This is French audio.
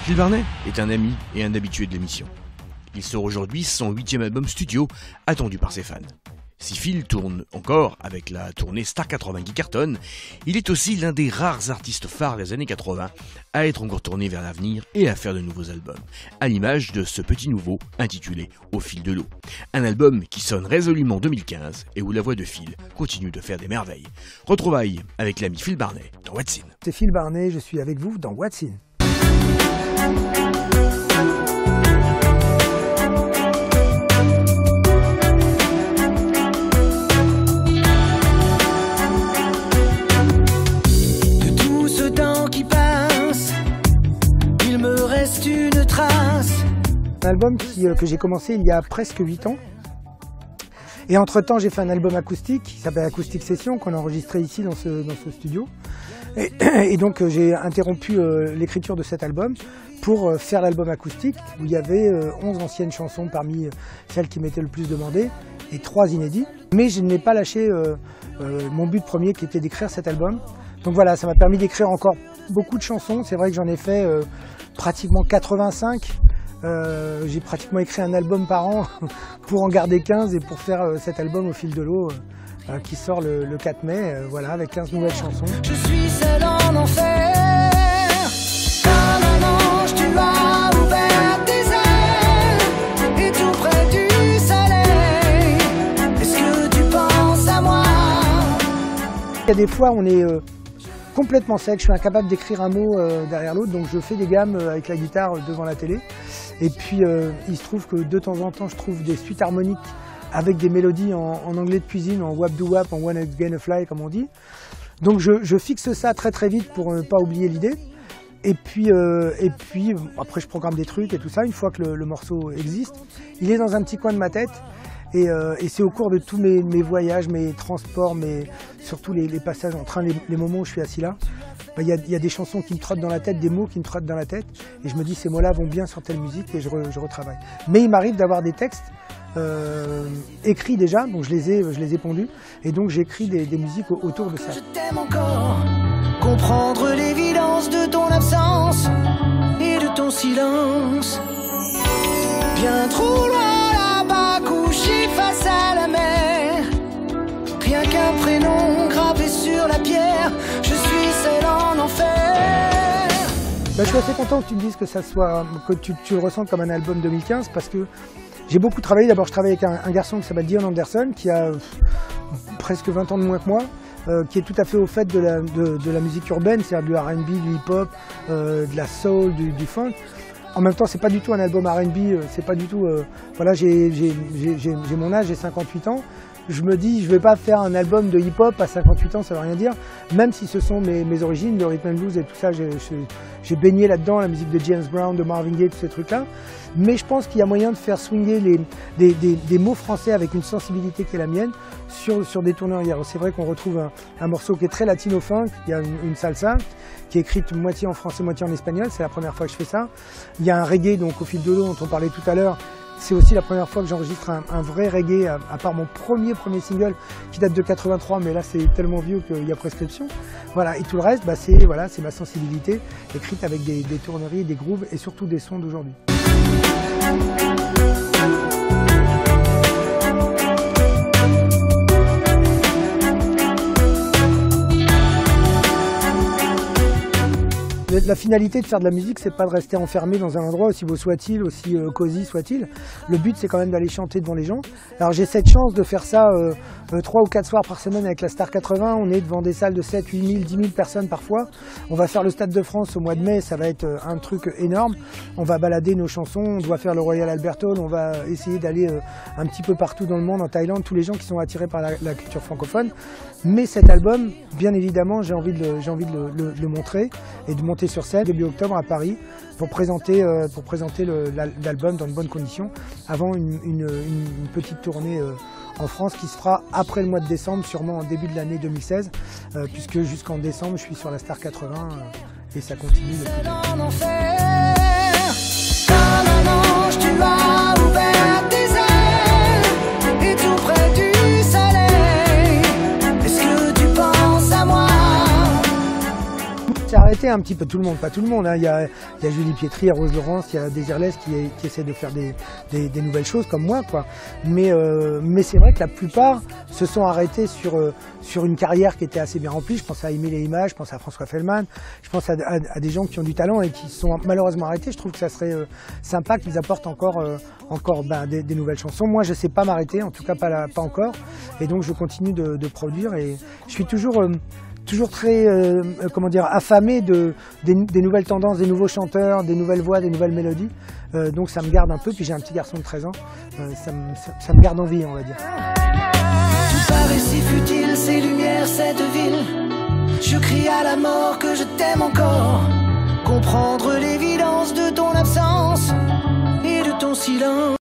Phil Barnet est un ami et un habitué de l'émission. Il sort aujourd'hui son 8e album studio, attendu par ses fans. Si Phil tourne encore avec la tournée Star 80 qui cartonne, il est aussi l'un des rares artistes phares des années 80 à être encore tourné vers l'avenir et à faire de nouveaux albums, à l'image de ce petit nouveau intitulé Au fil de l'eau. Un album qui sonne résolument 2015 et où la voix de Phil continue de faire des merveilles. Retrouvailles avec l'ami Phil Barnet dans What's In. C'est Phil Barnet, je suis avec vous dans What's In. Une trace. Un album que j'ai commencé il y a presque 8 ans. Et entre-temps, j'ai fait un album acoustique qui s'appelle Acoustic Session, qu'on a enregistré ici dans ce studio. Et donc, j'ai interrompu l'écriture de cet album pour faire l'album acoustique, où il y avait 11 anciennes chansons parmi celles qui m'étaient le plus demandées, et 3 inédits. Mais je n'ai pas lâché mon but premier, qui était d'écrire cet album. Donc voilà, ça m'a permis d'écrire encore beaucoup de chansons. C'est vrai que j'en ai fait pratiquement 85. J'ai pratiquement écrit un album par an pour en garder 15 et pour faire cet album Au fil de l'eau qui sort le 4 mai, voilà, avec 15 nouvelles chansons. Je suis seul en enfer, comme un ange tu as ouvert tes ailes, et tout près du soleil, est-ce que tu penses à moi? Il y a des fois on est complètement sec, je suis incapable d'écrire un mot derrière l'autre, donc je fais des gammes avec la guitare devant la télé. Et puis il se trouve que de temps en temps je trouve des suites harmoniques avec des mélodies en anglais de cuisine, en wap-doo-wap, en one again a fly comme on dit. Donc je fixe ça très vite pour ne pas oublier l'idée. Et puis après je programme des trucs et tout ça, une fois que le morceau existe. Il est dans un petit coin de ma tête. Et c'est au cours de tous mes voyages, mes transports, surtout les passages en train, les moments où je suis assis là, il y a des chansons qui me trottent dans la tête, des mots qui me trottent dans la tête, et je me dis ces mots-là vont bien sur telle musique et je retravaille. Mais il m'arrive d'avoir des textes écrits déjà, donc je les ai pondus, et donc j'écris des musiques autour de ça. Je t'aime encore, comprendre l'évidence de ton absence et de ton silence, bien trop loin. Couché face à la mer, rien qu'un prénom gravé sur la pierre, je suis seul en enfer. Je suis assez content que tu me dises que tu le ressentes comme un album 2015, parce que j'ai beaucoup travaillé. D'abord je travaille avec un garçon qui s'appelle Dion Anderson, qui a presque 20 ans de moins que moi, qui est tout à fait au fait de la musique urbaine, c'est-à-dire du R&B, du hip-hop, de la soul, du funk. En même temps, c'est pas du tout un album R&B, c'est pas du tout... voilà, j'ai mon âge, j'ai 58 ans. Je me dis, je vais pas faire un album de hip-hop à 58 ans, ça veut rien dire. Même si ce sont mes origines, le rhythm and blues et tout ça, j'ai baigné là-dedans, la musique de James Brown, de Marvin Gaye, tous ces trucs-là. Mais je pense qu'il y a moyen de faire swinger des mots français avec une sensibilité qui est la mienne sur des tourneurs hier. C'est vrai qu'on retrouve un morceau qui est très latino-funk, il y a une salsa qui est écrite moitié en français, moitié en espagnol, c'est la première fois que je fais ça. Il y a un reggae, donc Au fil de l'eau, dont on parlait tout à l'heure. C'est aussi la première fois que j'enregistre un vrai reggae, à part mon premier single qui date de 83, mais là c'est tellement vieux qu'il y a prescription. Voilà, et tout le reste, c'est ma sensibilité, écrite avec des tourneries, des grooves et surtout des sons d'aujourd'hui. La finalité de faire de la musique, c'est pas de rester enfermé dans un endroit, aussi beau soit-il, aussi cosy soit-il. Le but, c'est quand même d'aller chanter devant les gens. Alors j'ai cette chance de faire ça 3 ou 4 soirs par semaine avec la Star 80. On est devant des salles de 7, 8 000, 10 000 personnes parfois. On va faire le Stade de France au mois de mai, ça va être un truc énorme. On va balader nos chansons, on doit faire le Royal Albert Hall, on va essayer d'aller un petit peu partout dans le monde, en Thaïlande, tous les gens qui sont attirés par la culture francophone. Mais cet album, bien évidemment, j'ai envie de le montrer et de monter sur scène début octobre à Paris pour présenter l'album dans de bonnes conditions avant une petite tournée en France qui se fera après le mois de décembre, sûrement en début de l'année 2016, puisque jusqu'en décembre je suis sur la Star 80 et ça continue. arrêté un petit peu, tout le monde, pas tout le monde. Hein. Il y a Julie Pietri, Rose Laurence, il y a Désirless qui essaie de faire des nouvelles choses comme moi, quoi. Mais c'est vrai que la plupart se sont arrêtés sur une carrière qui était assez bien remplie. Je pense à Émile et Images, je pense à François Fellman, je pense à des gens qui ont du talent et qui sont malheureusement arrêtés. Je trouve que ça serait sympa qu'ils apportent encore des nouvelles chansons. Moi, je sais pas m'arrêter, en tout cas pas encore. Et donc, je continue de produire et je suis toujours très affamé des nouvelles tendances, des nouveaux chanteurs, des nouvelles voix, des nouvelles mélodies. Donc ça me garde un peu, puis j'ai un petit garçon de 13 ans, ça me garde en vie, on va dire. Tout paraît si futile, ces lumières, cette ville. Je crie à la mort que je t'aime encore. Comprendre l'évidence de ton absence et de ton silence.